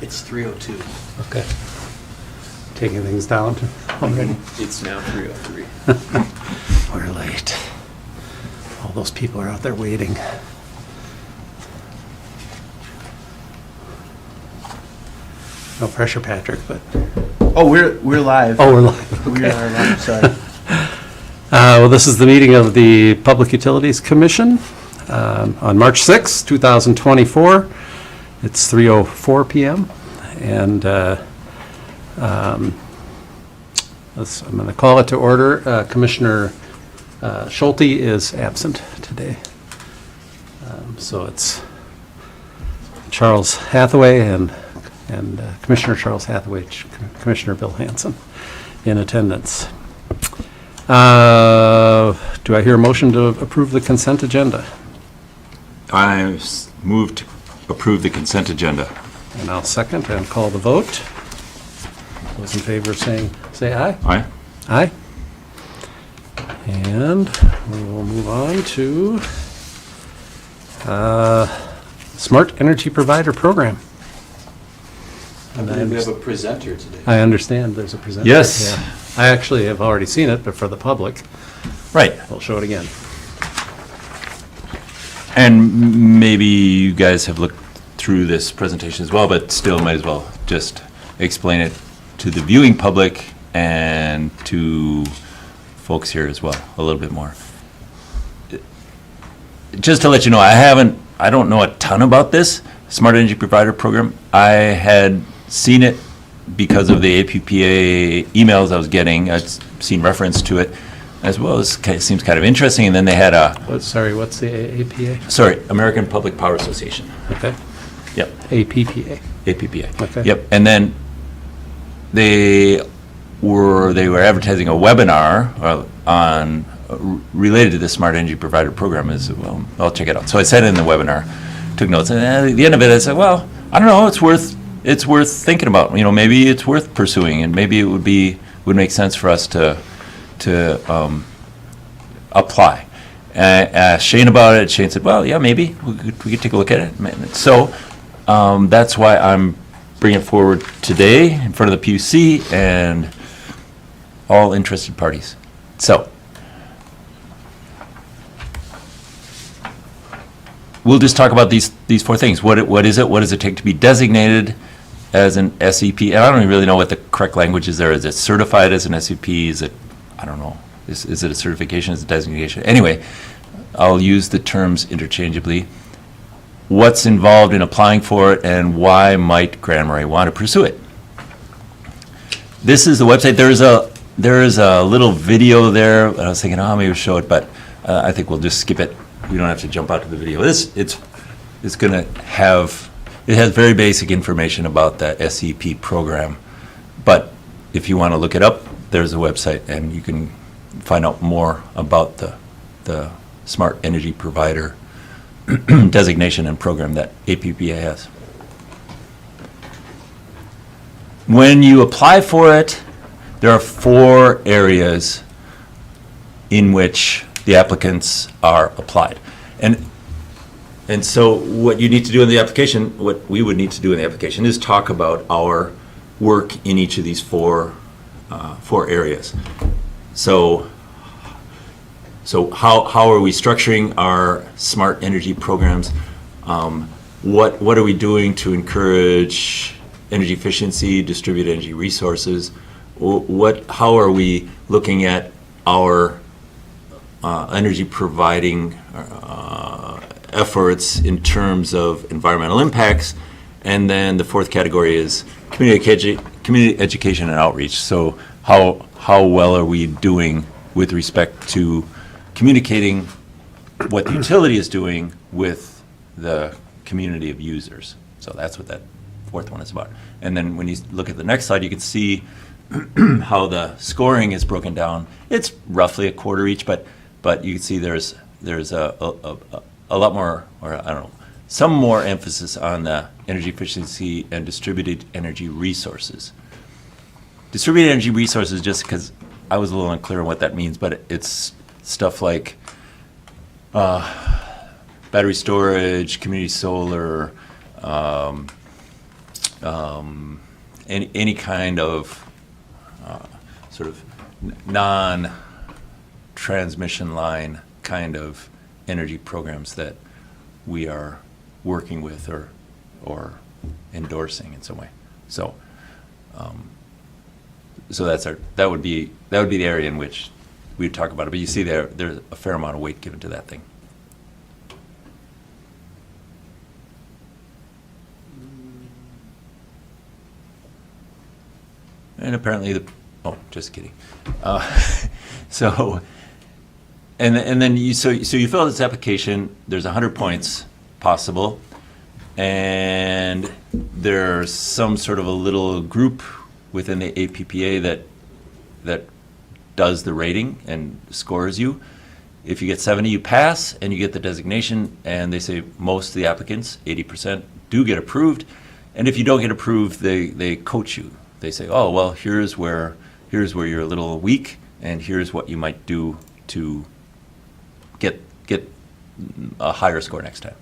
It's 3:02. Okay. Taking things down already. It's now 3:03. We're late. All those people are out there waiting. No pressure, Patrick, but. Oh, we're live. Oh, we're live. We Okay. are live, sorry. Well, this is the meeting of the Public Utilities Commission on March 6, 2024. It's 3:04 p.m. And I'm going to call it to order. Commissioner Schulte is absent today. So it's Charles Hathaway and Commissioner Charles Hathaway, Commissioner Bill Hanson in attendance. Do I hear a motion to approve the consent agenda? I move to approve the consent agenda. And I'll second and call the vote. Those in favor say aye. Aye. Aye. And we will move on to Smart Energy Provider Program. I believe we have a presenter today. I understand there's a presenter. Yes. Yeah. I actually have already seen it, but for the public, Right. we'll show it again. And maybe you guys have looked through this presentation as well, but still might as well just explain it to the viewing public and to folks here as well, a little bit more. Just to let you know, I don't know a ton about this Smart Energy Provider Program. I had seen it because of the APPA emails I was getting. I'd seen reference to it, as well as it seems kind of interesting. And then they had What's the APA? sorry, American Public Power Association. Okay. Yep, APPA. APPA. Okay. Yep, and then they were advertising a webinar on related to the Smart Energy Provider Program as well. I'll check it out. So I said in the webinar, took notes, and at the end of it, I said, well, I don't know, it's worth thinking about. You know, maybe it's worth pursuing, and maybe it would make sense for us to apply. And I asked Shane about it. Shane said, well, yeah, maybe we could take a look at it. So that's why I'm bringing it forward today in front of the PUC and all interested parties. So we'll just talk about these four things. What is it? What does it take to be designated as an SEP? And I don't really know what the correct language is there. Is it certified as an SEP? Is it, I don't know. Is it a certification? Is it a designation? Anyway, I'll use the terms interchangeably. What's involved in applying for it, and why might Grand Marais want to pursue it? This is the website. There is a little video there. I was thinking, maybe we'll show it, but I think we'll just skip it. We don't have to jump out to the video. It's going to have, it has very basic information about the SEP program, but if you want to look it up, there's a website, and you can find out more about the Smart Energy Provider designation and program that APPA has. When you apply for it, there are 4 areas in which the applicants are applied. And so what you need to do in the application, what we would need to do in the application, is talk about our work in each of these four areas. So how are we structuring our smart energy programs? What are we doing to encourage energy efficiency, distributed energy resources? How are we looking at our energy providing efforts in terms of environmental impacts? And then the 4th category is community education and outreach. So how well are we doing with respect to communicating what the utility is doing with the community of users? So that's what that 4th one is about. And then when you look at the next slide, you can see how the scoring is broken down. It's roughly a quarter each, but you can see there's a lot more, or I don't know, some more emphasis on the energy efficiency and distributed energy resources. Distributed energy resources, just because I was a little unclear on what that means, but it's stuff like battery storage, community solar, any kind of sort of non-transmission line kind of energy programs that we are working with or endorsing in some way. So, so that would be the area in which we'd talk about it. But you see there's a fair amount of weight given to that thing. And apparently just kidding. So, and then you fill out this application. There's 100 points possible, and there's some sort of a little group within the APPA that does the rating and scores you. If you get 70, you pass, and you get the designation. And they say most of the applicants, 80%, do get approved. And if you don't get approved, they coach you. They say, oh, well, here's where you're a little weak, and here's what you might do to get a higher score next time.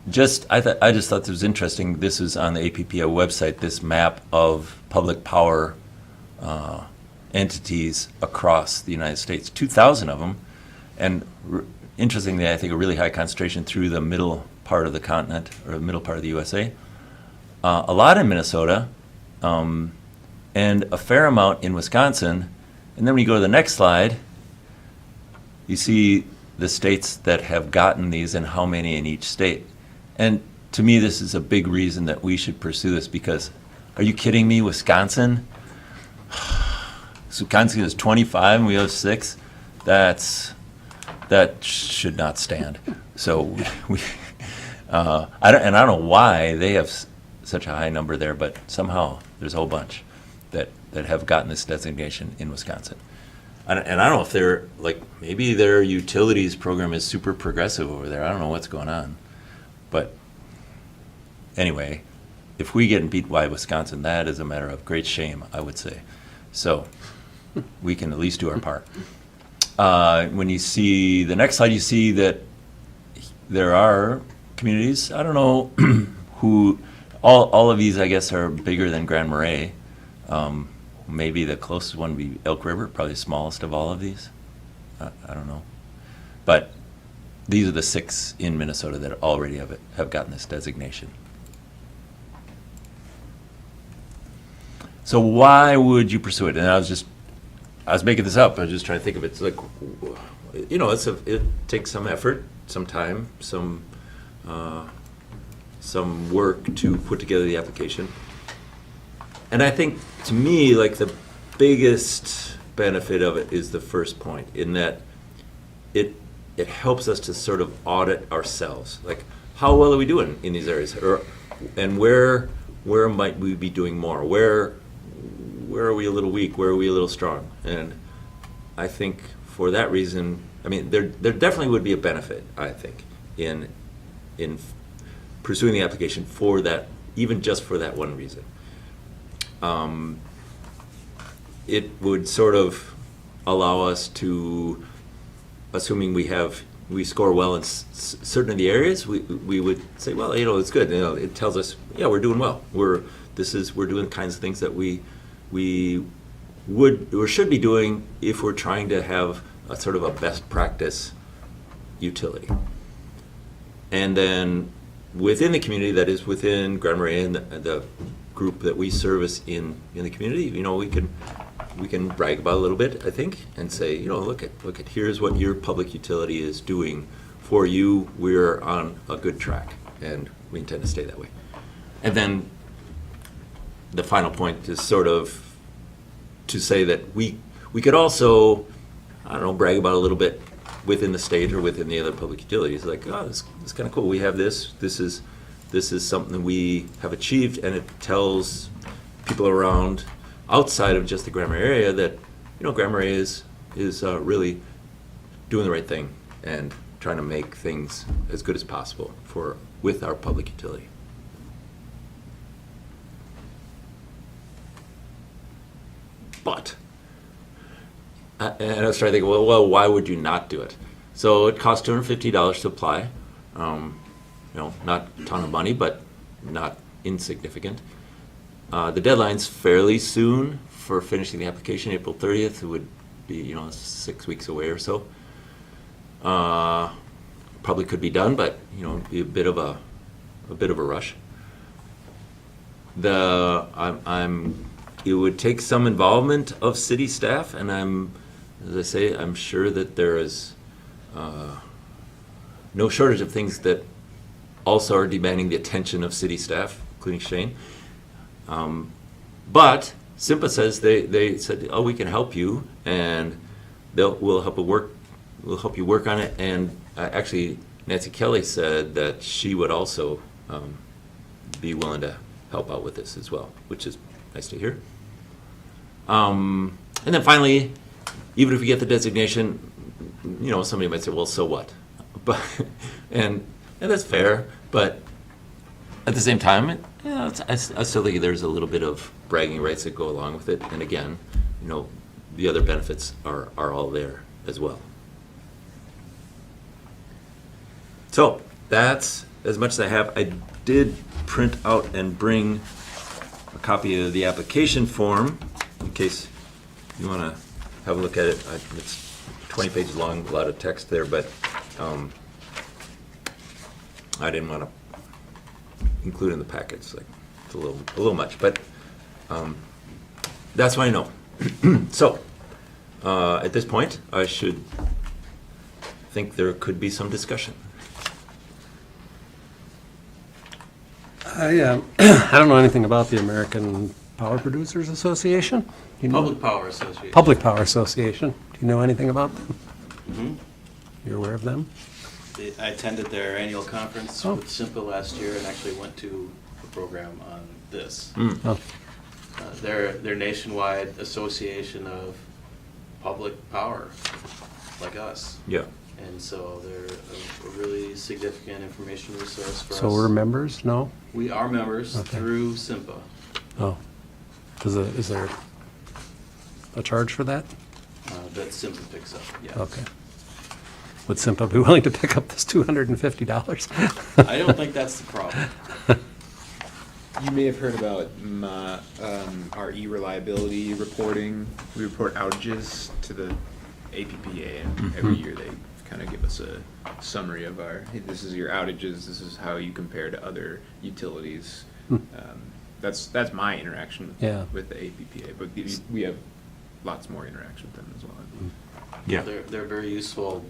I just thought this was interesting. This is on the APPA website, this map of public power entities across the United States, 2,000 of them, and interestingly, I think a really high concentration through the middle part of the continent, or the middle part of the USA. A lot in Minnesota, and a fair amount in Wisconsin. And then when you go to the next slide, you see the states that have gotten these and how many in each state. And to me, this is a big reason that we should pursue this, because, are you kidding me, Wisconsin? Wisconsin is 25 and we have 6. That should not stand. So I don't know why they have such a high number there, but somehow there's a whole bunch that have gotten this designation in Wisconsin. And I don't know if they're, like, maybe their utilities program is super progressive over there. I don't know what's going on. But anyway, if we get beat by Wisconsin, that is a matter of great shame, I would say. So we can at least do our part. When you see the next slide, you see that there are communities, I don't know who, all of these, I guess, are bigger than Grand Marais. Maybe the closest one would be Elk River, probably the smallest of all of these. I don't know. But these are the 6 in Minnesota that already have gotten this designation. So why would you pursue it? And I was making this up. I was just trying to think of it. It's like, it takes some effort, some time, some work to put together the application. And I think, to me, like, the biggest benefit of it is the first point, in that it helps us to sort of audit ourselves. Like, how well are we doing in these areas? And where might we be doing more? Where are we a little weak? Where are we a little strong? And I think for that reason, I mean, there definitely would be a benefit, I think, in pursuing the application for that, even just for that one reason. It would sort of allow us to, assuming we score well in certain of the areas, we would say, well, it's good. It tells us, yeah, we're doing well. We're doing the kinds of things that we would or should be doing if we're trying to have a sort of a best practice utility. And then within the community, that is within Grand Marais and the group that we service in the community, we can brag about it a little bit, I think, and say, look at here's what your public utility is doing for you. We're on a good track, and we intend to stay that way. And then the final point is sort of to say that we could also, I don't know, brag about it a little bit within the state or within the other public utilities. Like, oh, this is kind of cool. We have this. This is something we have achieved, and it tells people around outside of just the Grand Marais area that Grand Marais is really doing the right thing and trying to make things as good as possible with our public utility. But and I was trying to think, well, why would you not do it? So it costs $250 to apply. not a ton of money, but not insignificant. The deadline's fairly soon for finishing the application, April 30th. It would be, 6 weeks away or so. Probably could be done, but, it'd be a bit of a rush. It would take some involvement of city staff, and as I say, I'm sure that there is no shortage of things that also are demanding the attention of city staff, including Shane. But SIMPA says they said, we can help you, and we'll help you work on it. And actually, Nancy Kelly said that she would also be willing to help out with this as well, which is nice to hear. And then finally, even if we get the designation, somebody might say, well, so what? But and that's fair, but at the same time, I still think there's a little bit of bragging rights that go along with it. And again, the other benefits are all there as well. So that's as much as I have. I did print out and bring a copy of the application form in case you want to have a look at it. It's 20 pages long, a lot of text there, but I didn't want to include in the packets. It's a little much, but that's what I know. So at this point, I should think there could be some discussion. I don't know anything about the American Power Producers Association. You know? Public Power Association. Public Power Association. Do you know anything about them? Mm-hmm. You're aware of them? I attended their annual conference Oh. with SIMPA last year and actually went to a program on this. Oh, They're nationwide association of public power, like us. Yeah. And so they're a really significant information resource for us. so we're members? No? We are members Okay. through SIMPA. Oh. Is there a charge for that? That SIMPA picks up, yes. Okay. Would SIMPA be willing to pick up this $250? I don't think that's the problem. You may have heard about our e-reliability reporting. We report outages to the APPA, and every year they kind of give us a summary of hey, this is your outages, this is how you compare to other utilities. That's my interaction with the APPA, but we have lots more interaction with them as well. Yeah. They're very useful,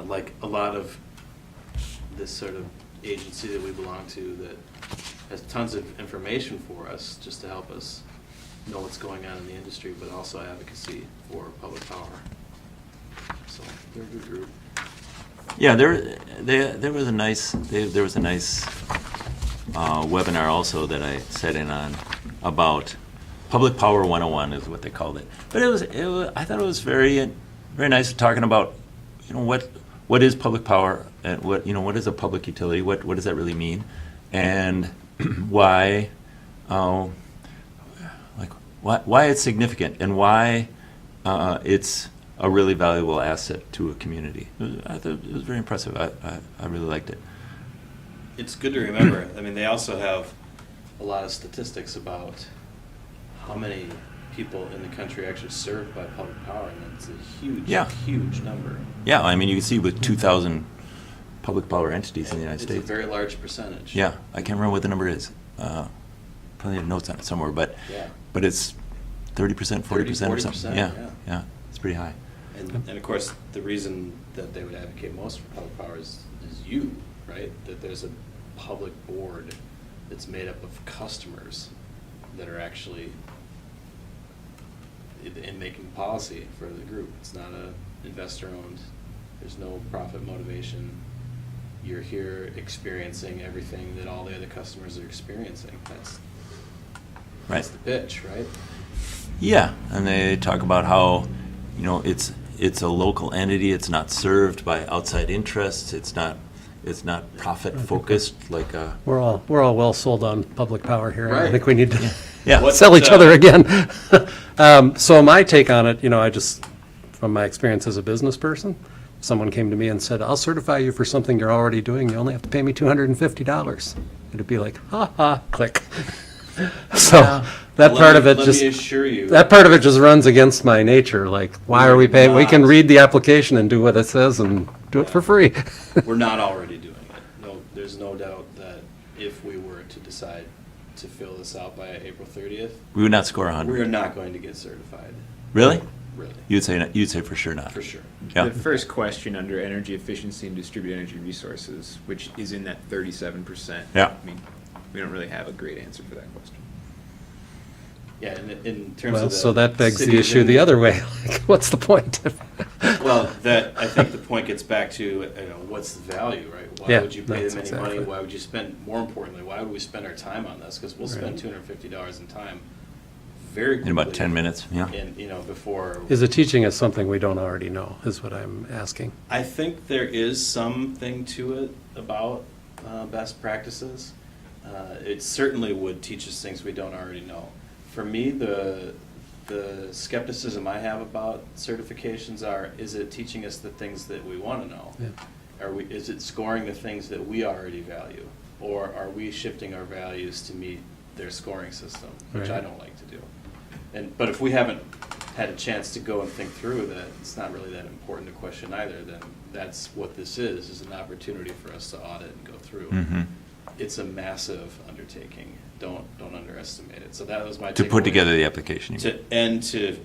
like a lot of this sort of agency that we belong to that has tons of information for us just to help us know what's going on in the industry, but also advocacy for public power. So they're a good group. Yeah, there was a nice webinar also that I sat in on about Public Power 101 is what they called it. But it was I thought it was very nice talking about what is public power and what is a public utility, what does that really mean, and why why it's significant and why it's a really valuable asset to a community. I thought it was very impressive. I really liked it. It's good to remember. I mean, they also have a lot of statistics about how many people in the country are actually served by public power, and it's a huge number. Yeah, I mean, you can see with 2,000 public power entities in the United States. It's a very large percentage. Yeah, I can't remember what the number is. Probably have notes on it somewhere, but it's 30%, 40% or something. Yeah, it's pretty high. And of course, the reason that they would advocate most for public power is you, right? That there's a public board that's made up of customers that are actually in making policy for the group. It's not investor-owned. There's no profit motivation. You're here experiencing everything that all the other customers are experiencing. That's the pitch, right? Yeah, and they talk about how, it's a local entity. It's not served by outside interests. It's not profit focused like a. We're all well sold on public power here. Right. I think we need to Yeah. sell each other again. So my take on it, I just from my experience as a business person, if someone came to me and said, I'll certify you for something you're already doing, you only have to pay me $250. It'd be like, ha ha, click. So that part of it Let just, me assure you. that part of it just runs against my nature. Like, why are we paying? We can Not. read the application and do what it says and do it for free. We're not already doing it. No, there's no doubt that if we were to decide to fill this out by April 30th, We would not score 100. we are not going to get certified, Really? really, You'd say for sure not. for sure. Yeah. The first question under energy efficiency and distributed energy resources, which is in that 37%. Yeah. I mean, we don't really have a great answer for that question. Yeah, in terms Well, of the. so that begs the cities issue in- the other way. Like, what's the point? Well, I think the point gets back to, what's the value, right? Why Yeah, would you pay that's them any money? exactly. Why would you spend, more importantly, why would we spend our time on this? Because we'll spend Right. $250 in time very quickly. In about 10 minutes, yeah. And, before. Is it teaching us something we don't already know, is what I'm asking. I think there is something to it about best practices. It certainly would teach us things we don't already know. For me, the skepticism I have about certifications is it teaching us the things that we want to know? Yeah. Is it scoring the things that we already value? Or are we shifting our values to meet their scoring system, which I Right. don't like to do. But if we haven't had a chance to go and think through that, it's not really that important a question either, then that's what this is an opportunity for us to audit and go through. Mhm. It's a massive undertaking. Don't underestimate it. So that was my To put takeaway. together the application. you mean. To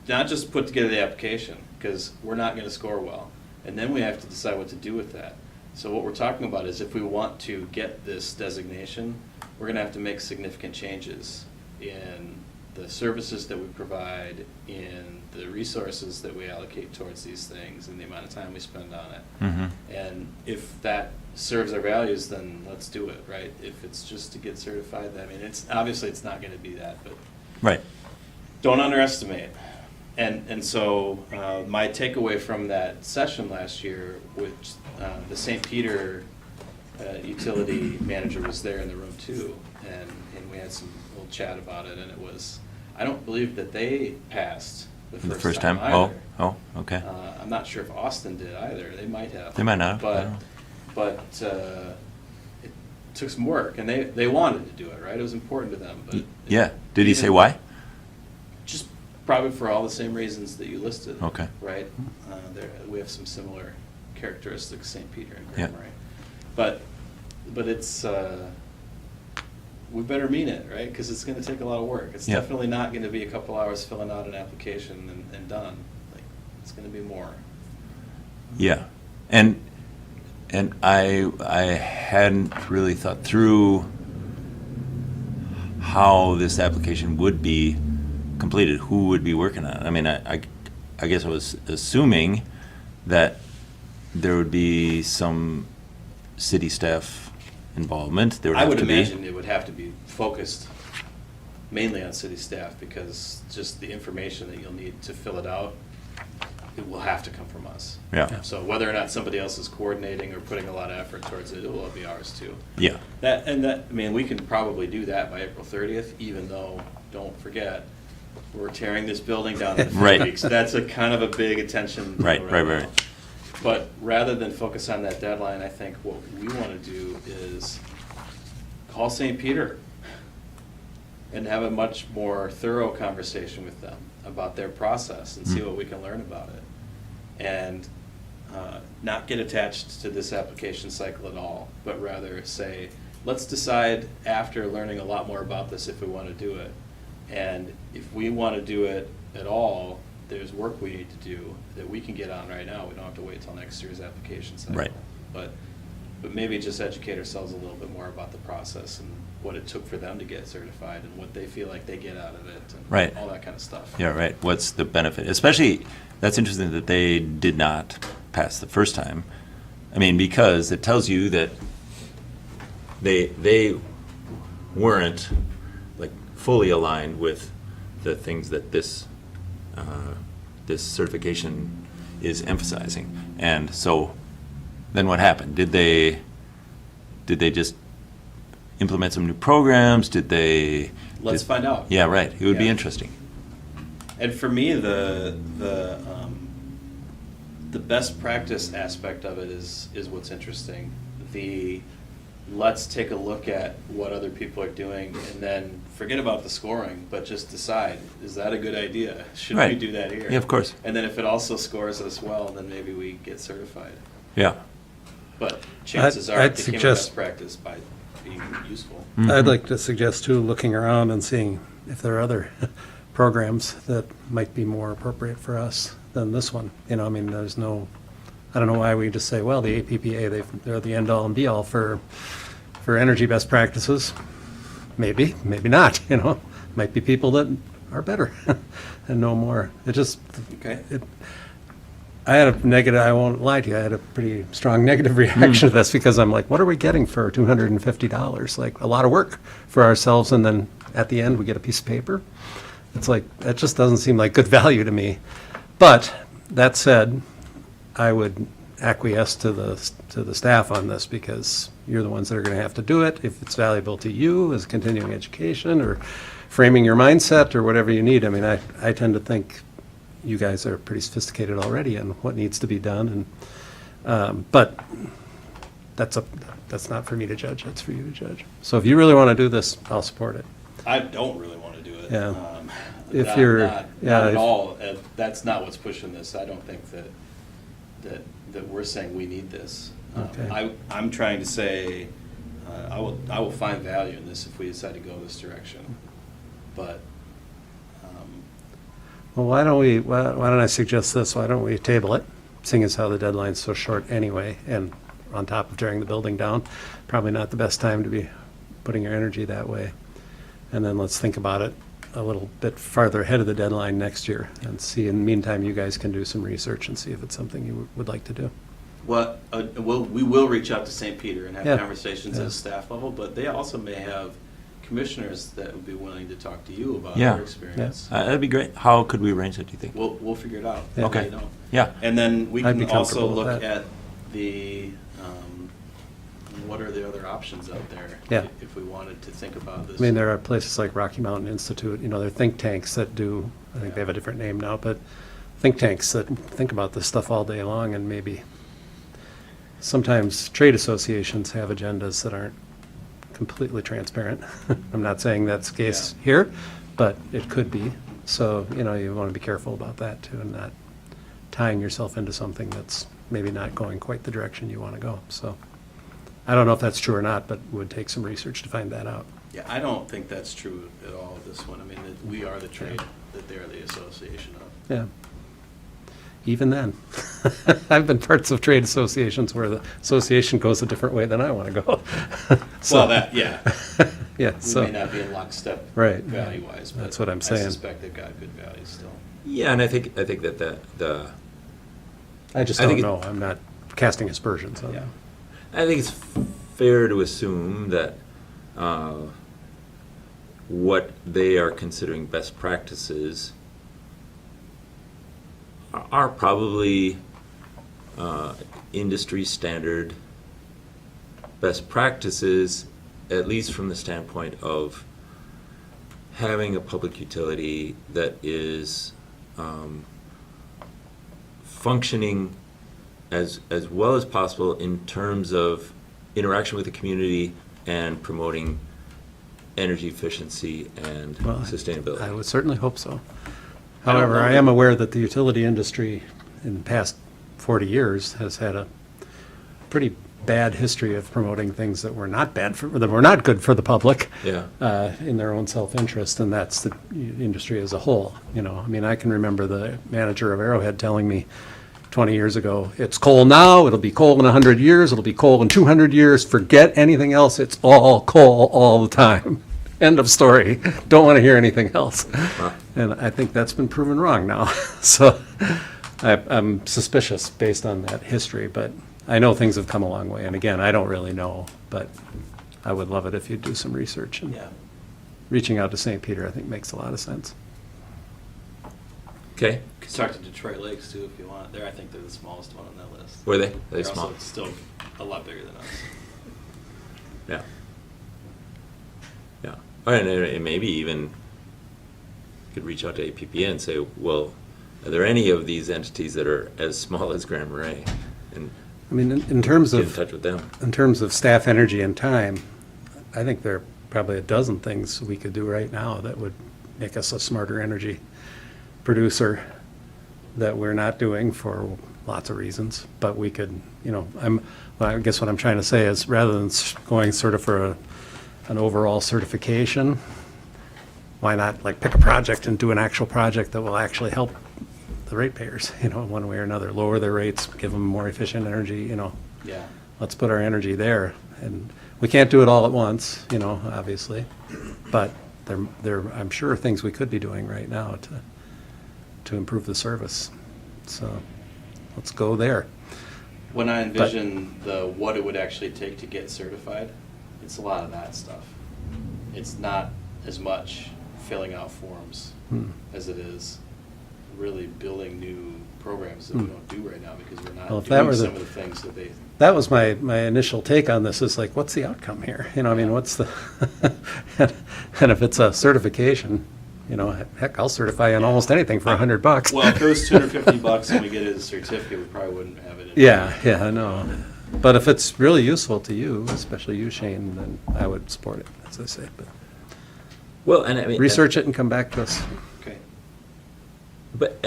not just put together the application, because we're not going to score well. And then we have to decide what to do with that. So what we're talking about is if we want to get this designation, we're going to have to make significant changes in the services that we provide, in the resources that we allocate towards these things, and the amount of time we spend on it. Mhm. And if that serves our values, then let's do it, right? If it's just to get certified, I mean, it's not going to be that, but Right. don't underestimate. And so my takeaway from that session last year, which the St. Peter utility manager was there in the room too, and we had some little chat about it, and it was, I don't believe that they passed the first time either. Oh, okay. I'm not sure if Austin did either. They might have. They might not have. I But, don't know. but it took some work, and they wanted to do it, right? It was important to them, but. Yeah. Did he say why? Just probably for all the same reasons that you listed. Okay. Right? We have some similar characteristics, St. Peter and Yeah. Grand Marais. But it's, we better mean it, right? Because it's going to take a lot of work. It's Yeah. definitely not going to be a couple hours filling out an application and done. Like, it's going to be more. Yeah. And I hadn't really thought through how this application would be completed, who would be working on it. I mean, I guess I was assuming that there would be some city staff involvement. There would I have would to be. imagine it would have to be focused mainly on city staff, because just the information that you'll need to fill it out, it will have to come from us. Yeah. So whether or not somebody else is coordinating or putting a lot of effort towards it, it will be ours too. Yeah. I mean, we can probably do that by April 30th, even though, don't forget, we're tearing this building down in a few Right. weeks. That's a kind of a big attention. Right. now. But rather than focus on that deadline, I think what we want to do is call St. Peter and have a much more thorough conversation with them about their process and see what we can learn about it. And not get attached to this application cycle at all, but rather say, let's decide after learning a lot more about this if we want to do it. And if we want to do it at all, there's work we need to do that we can get on right now. We don't have to wait till next year's application cycle. Right. But maybe just educate ourselves a little bit more about the process and what it took for them to get certified and what they feel like they get out of it and Right. all that kind of stuff. Yeah, right. What's the benefit? Especially, that's interesting that they did not pass the first time. I mean, because it tells you that they weren't like fully aligned with the things that this certification is emphasizing. And so, then what happened? Did they just implement some new programs? Did they? Let's find out. Yeah, right. It would be Yeah. interesting. And for me, the best practice aspect of it is what's interesting. Let's take a look at what other people are doing and then forget about the scoring, but just decide, is that a good idea? Should we Right. do that here? Yeah, of course. And then if it also scores us well, then maybe we get certified. Yeah. But chances are I'd it became a suggest- best practice by being useful. I'd like to suggest too, looking around and seeing if there are other programs that might be more appropriate for us than this one. You know, I mean, I don't know why we just say, well, the APPA, they're the end all and be all for energy best practices. Maybe, maybe not, you know. Might be people that are better and know more. It just, Okay. I had a negative, I won't lie to you, I had a pretty strong negative reaction to this because I'm like, what are we getting for $250? Like, a lot of work for ourselves, and then at the end, we get a piece of paper. It's like, that just doesn't seem like good value to me. But, that said, I would acquiesce to the staff on this because you're the ones that are going to have to do it. If it's valuable to you as continuing education or framing your mindset or whatever you need. I mean, I tend to think you guys are pretty sophisticated already in what needs to be done, and but that's not for me to judge. That's for you to judge. So if you really want to do this, I'll support it. I don't really want to do it. Yeah. If Not- you're- not yeah, at if- all. That's not what's pushing this. I don't think that we're saying we need this. Okay. I'm trying to say, I will find value in this if we decide to go this direction. But, Well, why don't I suggest this? Why don't we table it, seeing as how the deadline's so short anyway, and on top of tearing the building down, probably not the best time to be putting your energy that way. And then let's think about it a little bit farther ahead of the deadline next year and see, in the meantime, you guys can do some research and see if it's something you would like to do. we will reach out to St. Peter and have Yeah. conversations Yeah. at a staff level, but they also may have commissioners that would be willing to talk to you about Yeah. their experience. That'd be great. How could we arrange that, do you think? We'll figure it out. Yeah. Let Okay. you know. Yeah. And then we I'd be can also comfortable with look that. at the, what are the other options out there? Yeah. If we wanted to think about this. I mean, there are places like Rocky Mountain Institute, you know, they're think tanks that do, I think they have a different name now, but think tanks that think about this stuff all day long, and maybe sometimes trade associations have agendas that aren't completely transparent. I'm not saying that's the case Yeah. here, but it could be. So, you know, you want to be careful about that too, and not tying yourself into something that's maybe not going quite the direction you want to go. So I don't know if that's true or not, but it would take some research to find that out. Yeah, I don't think that's true at all, this one. I mean, we are the trade, that they're the association of. Yeah. Even then, I've been parts of trade associations where the association goes a different way than I want to go. So- Well, that, yeah. Yeah, We so, may not be in lockstep Right. value-wise, but That's what I'm I saying. suspect they've got good values still. Yeah, and I think that I just I don't think know. I'm not casting aspersions on Yeah. them. I think it's fair to assume that what they are considering best practices are probably industry standard best practices, at least from the standpoint of having a public utility that is functioning as well as possible in terms of interaction with the community and promoting energy efficiency and Well, sustainability. I would certainly hope so. I don't However, know I that- am aware that the utility industry in the past 40 years has had a pretty bad history of promoting things that were not that were not good for the public. Yeah. In their own self-interest, and that's the industry as a whole. You know, I mean, I can remember the manager of Arrowhead telling me 20 years ago, it's coal now, it'll be coal in 100 years, it'll be coal in 200 years, forget anything else, it's all coal all the time. End of story. Don't want to hear anything else. Wow. And I think that's been proven wrong now. So I'm suspicious based on that history, but I know things have come a long way. And again, I don't really know, but I would love it if you'd do some research. And Yeah. reaching out to St. Peter, I think, makes a lot of sense. Okay. You could talk to Detroit Lakes too if you want. I think they're the smallest one on that list. Were they? They're They're small. also still a lot bigger than us. Yeah. Yeah. And maybe even could reach out to APPA and say, well, are there any of these entities that are as small as Grand Marais? And I mean, in terms get in of, touch with them. in terms of staff energy and time, I think there are probably a dozen things we could do right now that would make us a smarter energy producer that we're not doing for lots of reasons, but we could, well, I guess what I'm trying to say is rather than going sort of for an overall certification, why not like pick a project and do an actual project that will actually help the ratepayers, one way or another, lower their rates, give them more efficient energy, Yeah. let's put our energy there. And we can't do it all at once, obviously, but I'm sure things we could be doing right now to improve the service. So let's go there. When I envision what it would actually take to get certified, it's a lot of that stuff. It's not as much filling out forms as it is really building new programs that we don't do right now because we're not Well, if that doing were some of the things that they. That was my initial take on this, is like, what's the outcome here? What's the, and if it's a certification, heck, I'll certify on almost anything for $100. Well, if it was $250 and we get it as a certificate, we probably wouldn't have it. Yeah, I know. But if it's really useful to you, especially you, Shane, then I would support it, as I say. But Well, and I mean. research it and come back to us. Okay. But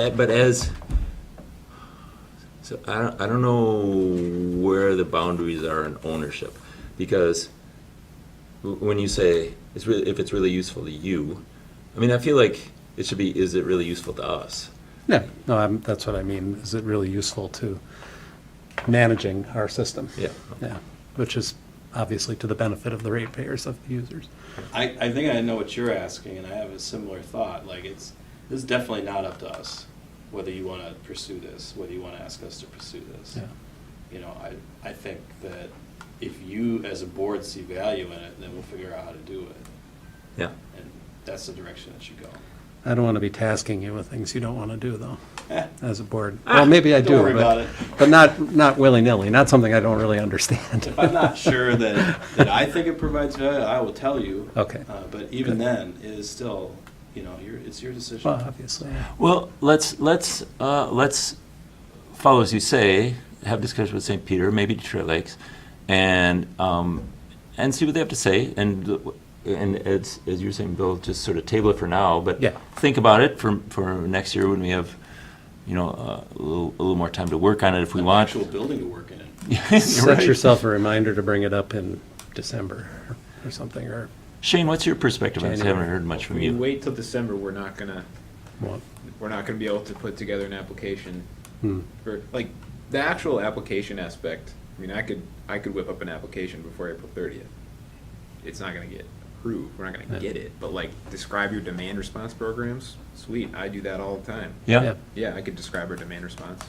so I don't know where the boundaries are in ownership, because when you say if it's really useful to you, I mean, I feel like it should be, is it really useful to us? Yeah, no, that's what I mean. Is it really useful to managing our system? Yeah. Yeah, which is obviously to the benefit of the ratepayers, of the users. I think I know what you're asking, and I have a similar thought. Like, this is definitely not up to us, whether you want to pursue this, whether you want to ask us to pursue this. Yeah. I think that if you, as a board, see value in it, then we'll figure out how to do it. Yeah. And that's the direction it should go. I don't want to be tasking you with things you don't want to do, though, Eh, as a board. Well, maybe I do, Don't worry about it. but not willy-nilly, not something I don't really understand. If I'm not sure that I think it provides value, I will tell you. Okay. But even Good. then, it is still, it's your decision. Well, obviously, yeah. Well, let's follow as you say, have discussion with St. Peter, maybe Detroit Lakes, and see what they have to say. And as you're saying, Bill, just sort of table it for now, but Yeah. think about it for next year when we have, a little more time to work on it if we An want. actual building to work in. You're Set right. yourself a reminder to bring it up in December or something, or Shane, what's your perspective on this? I haven't heard much If from we you. wait till December, we're not gonna what? be able to put together an application Hmm. for, like, the actual application aspect. I mean, I could whip up an application before April 30th. It's not gonna get approved. We're not gonna Yeah. get it. But like, describe your demand response programs. Sweet, I do that all the time. Yeah? Yeah, I could describe our demand response.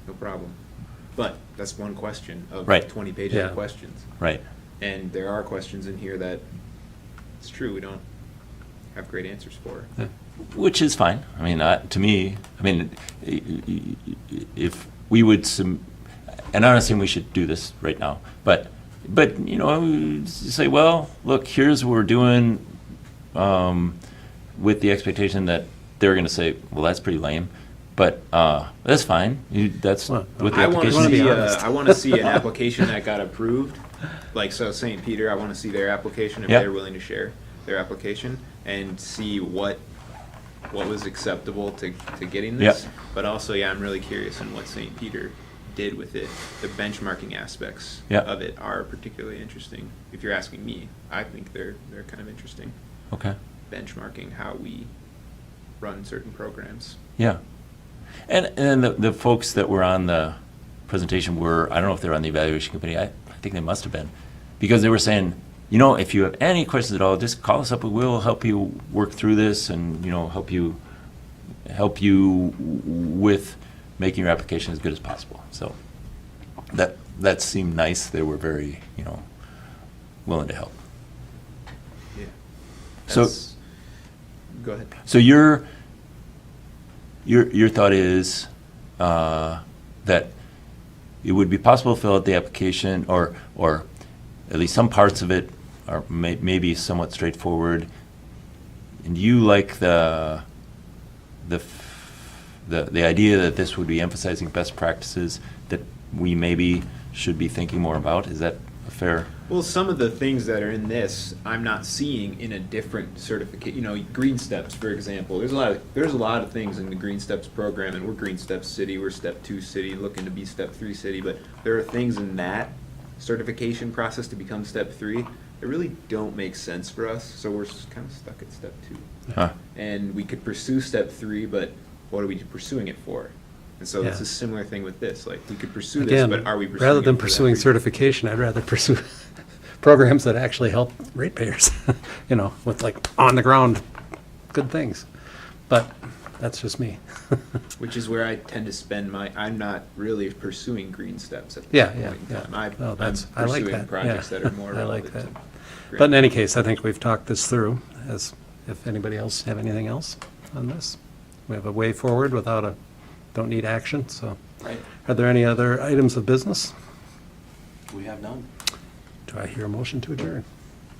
No problem. But that's one question of Right. 20 pages Yeah. of questions. Right. And there are questions in here that, it's true, we don't have great answers for. Yeah. Which is fine. I mean, to me, if we would, and I'm not saying we should do this right now, but say, well, look, here's what we're doing, with the expectation that they're going to say, well, that's pretty lame, but that's fine. That's Well, what the I want to application. be see, honest. I want to see an application that got approved. Like, so St. Peter, I want to see their application if Yeah. they're willing to share their application and see what was acceptable to getting this. Yeah. But also, yeah, I'm really curious in what St. Peter did with it. The benchmarking aspects Yeah. of it are particularly interesting. If you're asking me, I think they're kind of interesting. Okay. Benchmarking how we run certain programs. Yeah. And the folks that were on the presentation were, I don't know if they're on the evaluation committee, I think they must have been, because they were saying, if you have any questions at all, just call us up, and we'll help you work through this and, help you with making your application as good as possible. So that seemed nice. They were very, willing to help. Yeah. So- That's- go ahead. So your thought is that it would be possible to fill out the application, or at least some parts of it are maybe somewhat straightforward, and you like the the idea that this would be emphasizing best practices that we maybe should be thinking more about, is that a fair? Well, some of the things that are in this, I'm not seeing in a different certificate. You know, Green Steps, for example. There's a lot of things in the Green Steps program, and we're Green Steps City, we're Step 2 City, looking to be Step 3 City. But there are things in that certification process to become Step 3 that really don't make sense for us. So we're kind of stuck at Step 2. Huh. And we could pursue Step 3, but what are we pursuing it for? And so it's Yeah. a similar thing with this. Like, we could pursue Again, this, but are we pursuing rather it than for that pursuing reason? certification, I'd rather pursue programs that actually help ratepayers, you know, with like on-the-ground good things. But that's just me. Which is where I tend to spend I'm not really pursuing green steps at this Yeah, point yeah, in yeah. time. No, I'm that's, I like pursuing that. projects yeah. that are more I like relevant that. to green. But in any case, I think we've talked this through, as if anybody else have anything else on this. We have a way forward don't need action, so. Right. Are there any other items of business? We have none. Do I hear a motion to adjourn?